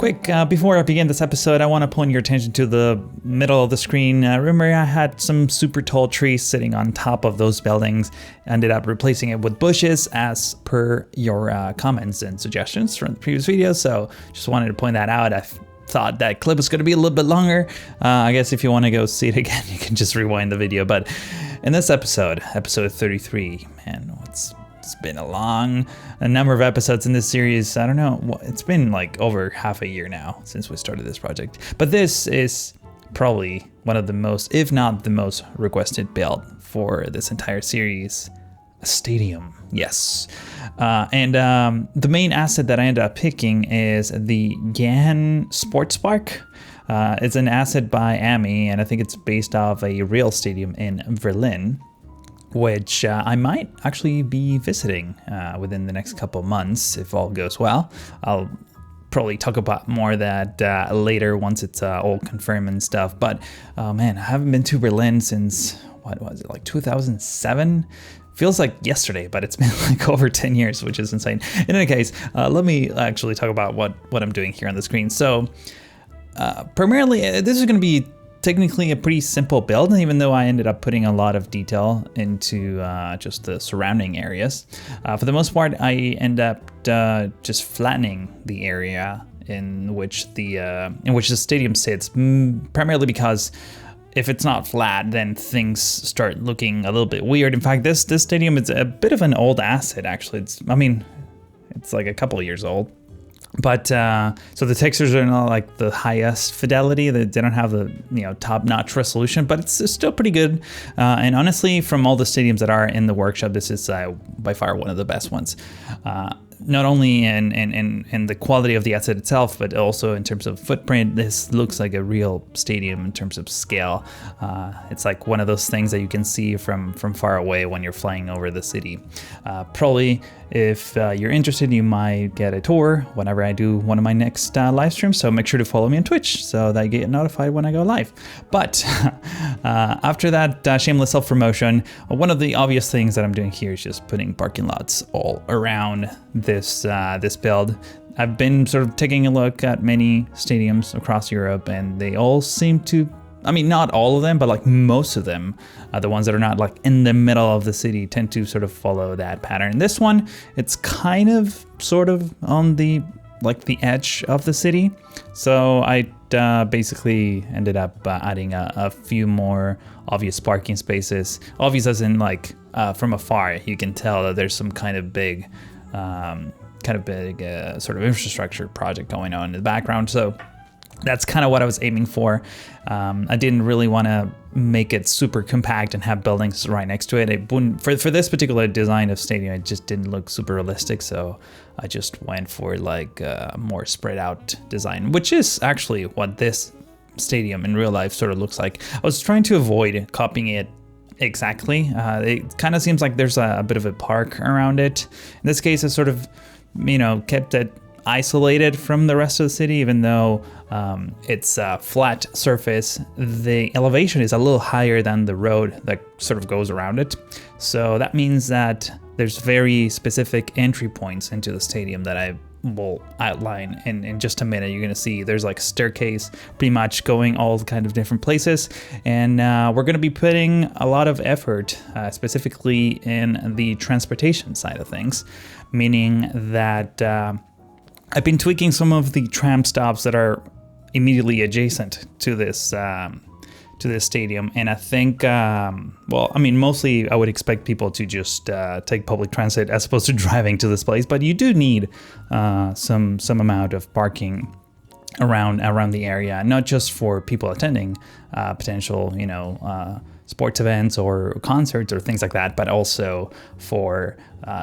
Quick, before I begin this episode, I want to point your attention to the middle of the screen. Remember I had some super tall trees sitting on top of those buildings. Ended up replacing it with bushes as per your comments and suggestions from the previous video. So just wanted to point that out. I thought that clip was going to be a little bit longer. I guess if you want to go see it again, you can just rewind the video. But in this episode 33, man, it's been a number of episodes in this series. I don't know, it's been like over half a year now since we started this project. But this is probably one of the most, if not the most requested build for this entire series. A stadium, yes. And the main asset that I ended up picking is the Jahn-Sportpark. It's an asset by AMI, and I think it's based off a real stadium in Berlin, which I might actually be visiting within the next couple months if all goes well. I'll probably talk about more of that later once it's all confirmed and stuff. But man, I haven't been to Berlin since, what was it, like 2007? Feels like yesterday, but it's been like over 10 years, which is insane. In any case, let me actually talk about what I'm doing here on the screen. So primarily, this is going to be technically a pretty simple build, even though I ended up putting a lot of detail into just the surrounding areas. For the most part, I end up just flattening the area in which the stadium sits, primarily because if it's not flat, then things start looking a little bit weird. In fact, this stadium is a bit of an old asset, actually. It's like a couple of years old. But so the textures are not like the highest fidelity. They don't have the top-notch resolution, but it's still pretty good. And honestly, from all the stadiums that are in the workshop, this is by far one of the best ones. Not only in the quality of the asset itself, but also in terms of footprint. This looks like a real stadium in terms of scale. It's like one of those things that you can see from far away when you're flying over the city. Probably, if you're interested, you might get a tour whenever I do one of my next live streams. So make sure to follow me on Twitch so that you get notified when I go live. But after that shameless self-promotion, one of the obvious things that I'm doing here is just putting parking lots all around this build. I've been sort of taking a look at many stadiums across Europe, and they all seem to, not all of them, but like most of them, the ones that are not like in the middle of the city, tend to sort of follow that pattern. This one, it's kind of sort of on the edge of the city. So I basically ended up adding a few more obvious parking spaces. Obvious as in like from afar, you can tell that there's some kind of big sort of infrastructure project going on in the background. So that's kind of what I was aiming for. I didn't really want to make it super compact and have buildings right next to it. It wouldn't, for this particular design of stadium, it just didn't look super realistic. So I just went for like a more spread out design, which is actually what this stadium in real life sort of looks like. I was trying to avoid copying it exactly. It kind of seems like there's a bit of a park around it. In this case, I sort of, kept it isolated from the rest of the city, even though it's a flat surface. The elevation is a little higher than the road that sort of goes around it. So that means that there's very specific entry points into the stadium that I will outline in just a minute. You're gonna see there's like a staircase pretty much going all kind of different places, and we're gonna be putting a lot of effort specifically in the transportation side of things, meaning that I've been tweaking some of the tram stops that are immediately adjacent to this stadium, and I think, mostly I would expect people to just take public transit as opposed to driving to this place, but you do need some amount of parking around the area, not just for people attending potential, sports events or concerts or things like that, but also for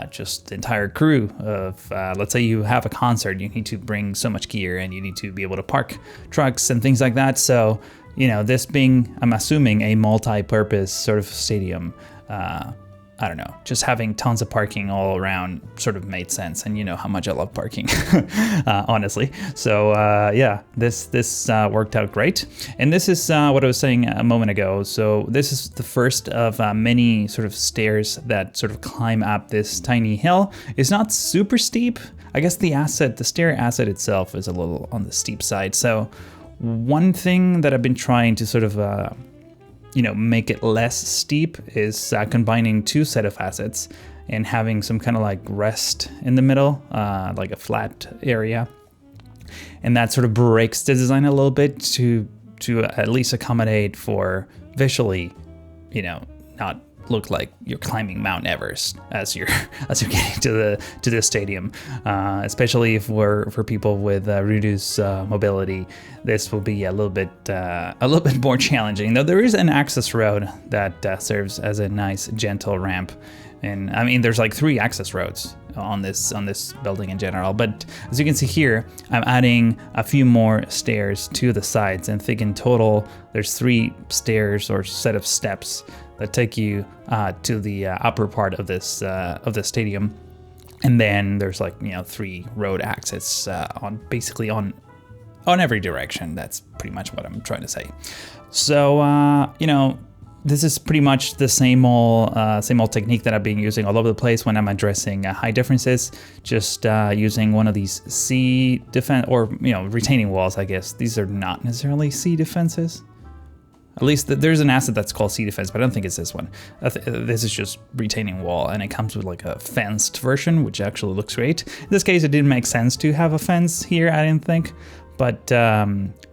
just the entire crew of, let's say you have a concert, you need to bring so much gear and you need to be able to park trucks and things like that. So, this being, I'm assuming, a multi-purpose sort of stadium, I don't know, just having tons of parking all around sort of made sense. And you know how much I love parking, honestly. So yeah, this worked out great. And this is what I was saying a moment ago. So this is the first of many sort of stairs that sort of climb up this tiny hill. It's not super steep. I guess the stair asset itself is a little on the steep side. So one thing that I've been trying to sort of, make it less steep is combining two set of assets and having some kind of like rest in the middle, like a flat area. And that sort of breaks the design a little bit to at least accommodate for visually, not look like you're climbing Mount Everest as you're getting to the stadium. Especially if for people with reduced mobility, this will be a little bit more challenging. Though there is an access road that serves as a nice gentle ramp. And I mean, there's like 3 access roads on this building in general. But as you can see here, I'm adding a few more stairs to the sides, and I think in total there's 3 stairs or set of steps that take you to the upper part of this stadium. And then there's 3 road access on every direction. That's pretty much what I'm trying to say. So this is pretty much the same old technique that I've been using all over the place when I'm addressing high differences. Just using one of these C defense or retaining walls. I guess these are not necessarily C defenses. At least there's an asset that's called C defense, but I don't think it's this one. This is just retaining wall, and it comes with like a fenced version, which actually looks great. In this case, it didn't make sense to have a fence here, I didn't think, but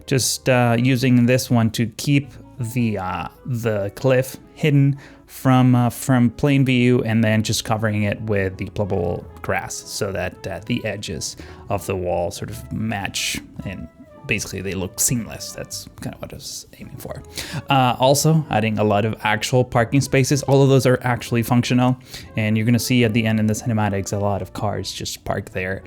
just using this one to keep the cliff hidden from plain view, and then just covering it with the pluggable grass so that the edges of the wall sort of match and basically they look seamless. That's kind of what I was aiming for. Also adding a lot of actual parking spaces. All of those are actually functional, and you're gonna see at the end in the cinematics a lot of cars just parked there.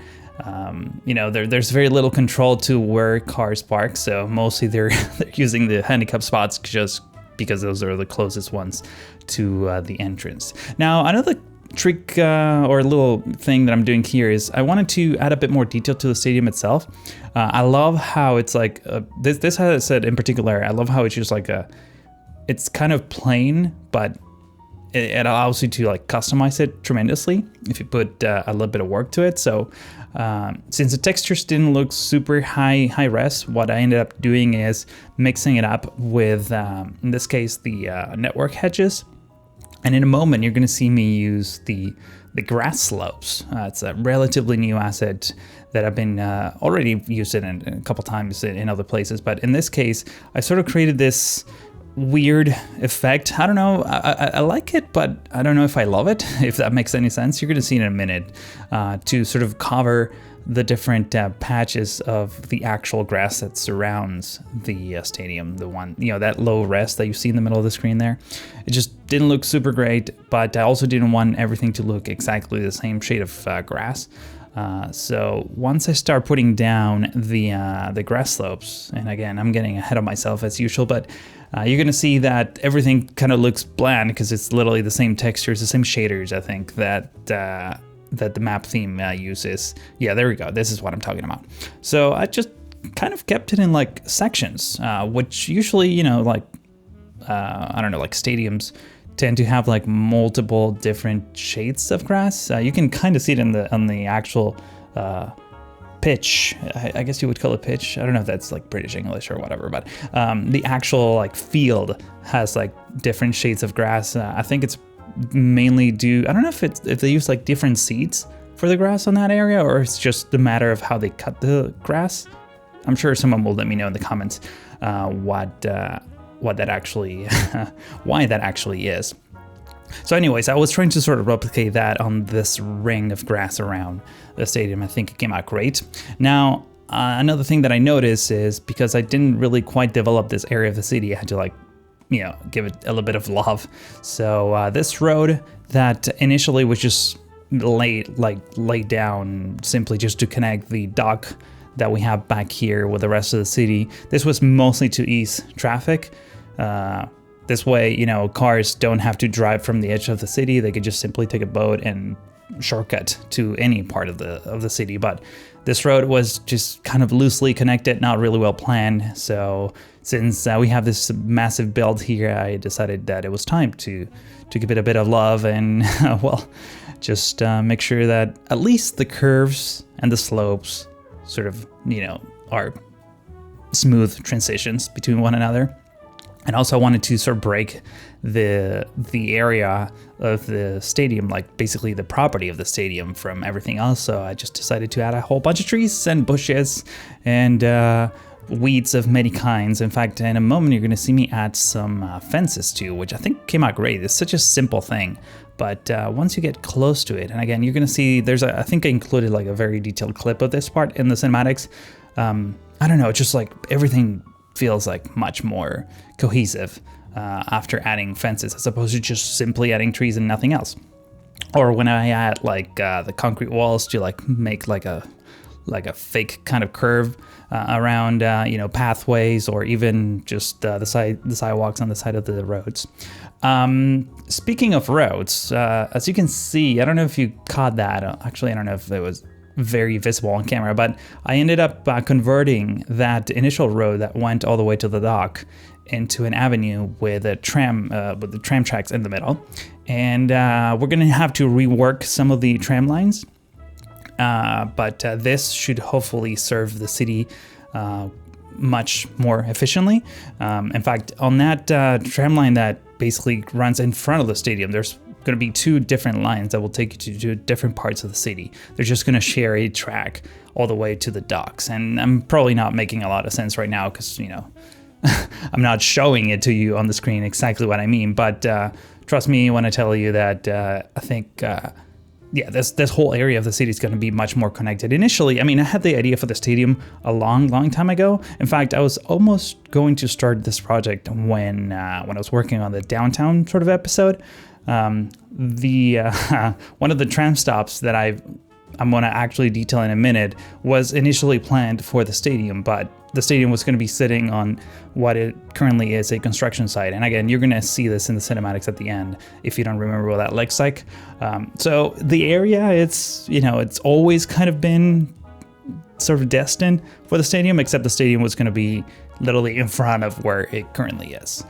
There's very little control to where cars park, so mostly they're using the handicap spots just because those are the closest ones to the entrance. Now, another trick or little thing that I'm doing here is I wanted to add a bit more detail to the stadium itself. I love how it's like this has it said in particular. I love how it's just like it's kind of plain, but it allows you to like customize it tremendously if you put a little bit of work to it. So since the textures didn't look super high res, what I ended up doing is mixing it up with in this case the network hedges. And in a moment, you're going to see me use the grass slopes. It's a relatively new asset that I've been already used it in a couple times in other places. But in this case, I sort of created this weird effect. I don't know. I like it, but I don't know if I love it, if that makes any sense. You're going to see in a minute to sort of cover the different patches of the actual grass that surrounds the stadium. The one, that low res that you see in the middle of the screen there. It just didn't look super great, but I also didn't want everything to look exactly the same shade of grass. So once I start putting down the grass slopes, and again, I'm getting ahead of myself as usual, but you're gonna see that everything kind of looks bland because it's literally the same textures, the same shaders, I think, that the map theme uses. Yeah, there we go. This is what I'm talking about. So I just kind of kept it in like sections, which usually, like stadiums tend to have like multiple different shades of grass. You can kind of see it on the actual pitch. I guess you would call it pitch. I don't know if that's like British English or whatever, but the actual like field has like different shades of grass. I think it's mainly due, I don't know if they use like different seeds for the grass on that area, or it's just the matter of how they cut the grass. I'm sure someone will let me know in the comments what that actually why that actually is. So anyways, I was trying to sort of replicate that on this ring of grass around the stadium. I think it came out great. Now, another thing that I noticed is because I didn't really quite develop this area of the city, I had to give it a little bit of love. So this road that initially was just laid down simply just to connect the dock that we have back here with the rest of the city. This was mostly to ease traffic. This way, cars don't have to drive from the edge of the city. They could just simply take a boat and shortcut to any part of the city. But this road was just kind of loosely connected, not really well planned. So since we have this massive build here, I decided that it was time to give it a bit of love and just make sure that at least the curves and the slopes sort of, are smooth transitions between one another. And also I wanted to sort of break the area of the stadium, like basically the property of the stadium, from everything else. So I just decided to add a whole bunch of trees and bushes and weeds of many kinds. In fact, in a moment, you're going to see me add some fences too, which I think came out great. It's such a simple thing, but once you get close to it, and again, you're going to see I think I included like a very detailed clip of this part in the cinematics. I don't know, just like everything feels like much more cohesive after adding fences, as opposed to just simply adding trees and nothing else. Or when I add like the concrete walls to like make like a fake kind of curve around pathways, or even just the sidewalks on the side of the roads. Speaking of roads, as you can see, I don't know if you caught that. Actually, I don't know if it was very visible on camera, but I ended up converting that initial road that went all the way to the dock into an avenue with a tram, with the tram tracks in the middle. And we're gonna have to rework some of the tram lines, but this should hopefully serve the city much more efficiently. In fact, on that tram line that basically runs in front of the stadium, there's going to be two different lines that will take you to different parts of the city. They're just going to share a track all the way to the docks. And I'm probably not making a lot of sense right now because, I'm not showing it to you on the screen exactly what I mean. But trust me when I tell you that I think, this whole area of the city is going to be much more connected. Initially, I had the idea for the stadium a long time ago. In fact, I was almost going to start this project when I was working on the downtown sort of episode. One of the tram stops that I'm going to actually detail in a minute was initially planned for the stadium, but the stadium was going to be sitting on what it currently is a construction site. And again, you're going to see this in the cinematics at the end if you don't remember what that looks like. So the area, it's always kind of been sort of destined for the stadium, except the stadium was going to be literally in front of where it currently is.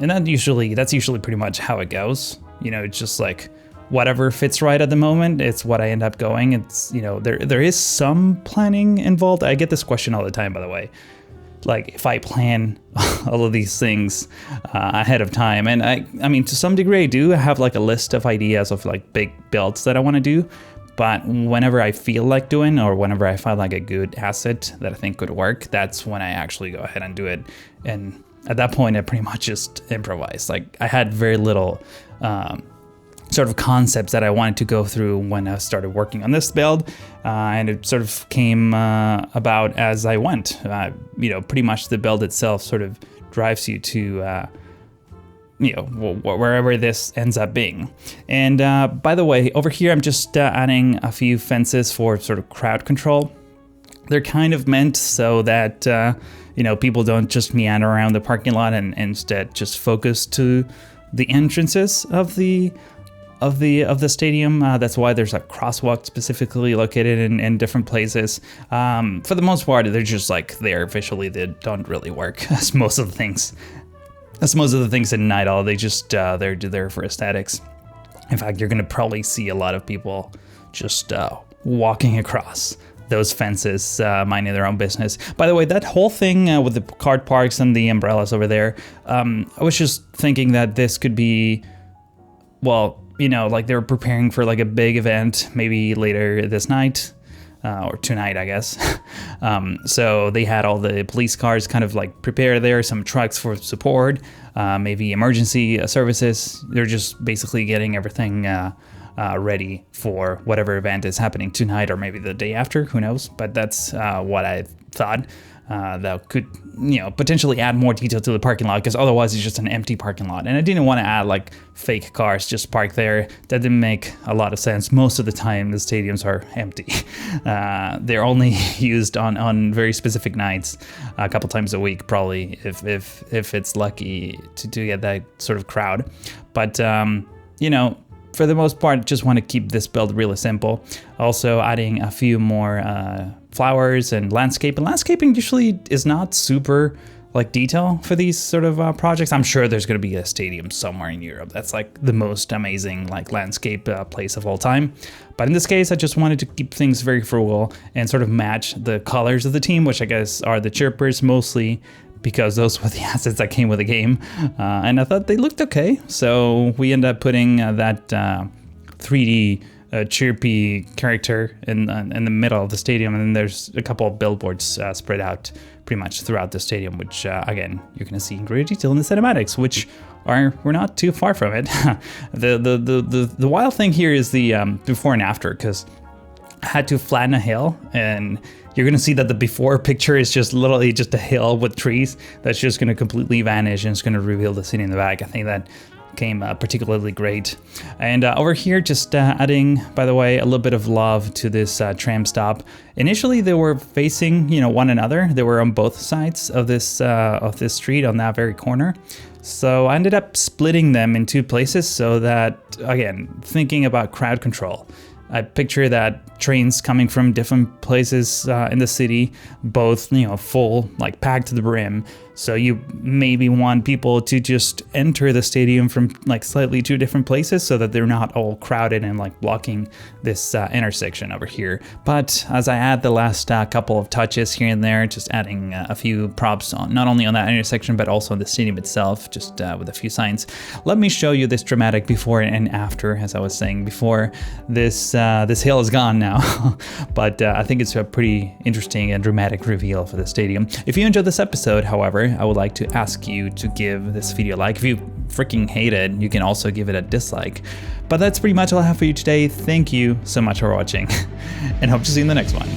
And that's usually pretty much how it goes. It's just like whatever fits right at the moment, it's what I end up going. It's, there is some planning involved. I get this question all the time, by the way. Like if I plan all of these things ahead of time, and I mean, to some degree I do have like a list of ideas of like big builds that I want to do. But whenever I feel like doing, or whenever I find like a good asset that I think could work, that's when I actually go ahead and do it. And at that point, I pretty much just improvised. Like I had very little sort of concepts that I wanted to go through when I started working on this build, and it sort of came about as I went. Pretty much the build itself sort of drives you to wherever this ends up being. And by the way, over here I'm just adding a few fences for sort of crowd control. They're kind of meant so that people don't just meander around the parking lot and instead just focus to the entrances of the stadium. That's why there's a crosswalk specifically located in different places. For the most part, they're just like there visually. They don't really work as most of the things in Nydal. They just they're there for aesthetics. In fact, you're gonna probably see a lot of people just walking across those fences, minding their own business. By the way, that whole thing with the cart parks and the umbrellas over there, I was just thinking that this could be, like they were preparing for like a big event, maybe later this night, or tonight, I guess. So they had all the police cars kind of like prepared there, some trucks for support, maybe emergency services. They're just basically getting everything ready for whatever event is happening tonight or maybe the day after, who knows. But that's what I thought. That could, potentially add more detail to the parking lot, because otherwise it's just an empty parking lot. And I didn't want to add like fake cars just parked there. That didn't make a lot of sense. Most of the time the stadiums are empty. They're only used on very specific nights, a couple times a week, probably, if it's lucky to get that sort of crowd. But, for the most part, just want to keep this build really simple. Also adding a few more flowers and landscape. And landscaping usually is not super like detail for these sort of projects. I'm sure there's going to be a stadium somewhere in Europe that's like the most amazing like landscape place of all time. But in this case, I just wanted to keep things very frugal and sort of match the colors of the team, which I guess are the chirpers mostly, because those were the assets that came with the game. And I thought they looked okay. So we ended up putting that 3D chirpy character in the middle of the stadium, and then there's a couple of billboards spread out pretty much throughout the stadium, which again you're gonna see in greater detail in the cinematics, which we're not too far from it. The wild thing here is the before and after, because I had to flatten a hill, and you're gonna see that the before picture is just literally just a hill with trees that's just gonna completely vanish, and it's gonna reveal the city in the back. I think that came particularly great. And over here, just adding, by the way, a little bit of love to this tram stop. Initially, they were facing, one another. They were on both sides of this street on that very corner. So I ended up splitting them in two places so that, again, thinking about crowd control, I picture that trains coming from different places in the city, both, full, like packed to the brim. So you maybe want people to just enter the stadium from like slightly two different places so that they're not all crowded and like blocking this intersection over here. But as I add the last couple of touches here and there, just adding a few props on, not only on that intersection, but also on the stadium itself, just with a few signs. Let me show you this dramatic before and after. As I was saying before, this hill is gone now, but I think it's a pretty interesting and dramatic reveal for the stadium. If you enjoyed this episode, however, I would like to ask you to give this video a like. If you freaking hate it, you can also give it a dislike. But that's pretty much all I have for you today. Thank you so much for watching, and hope to see you in the next one.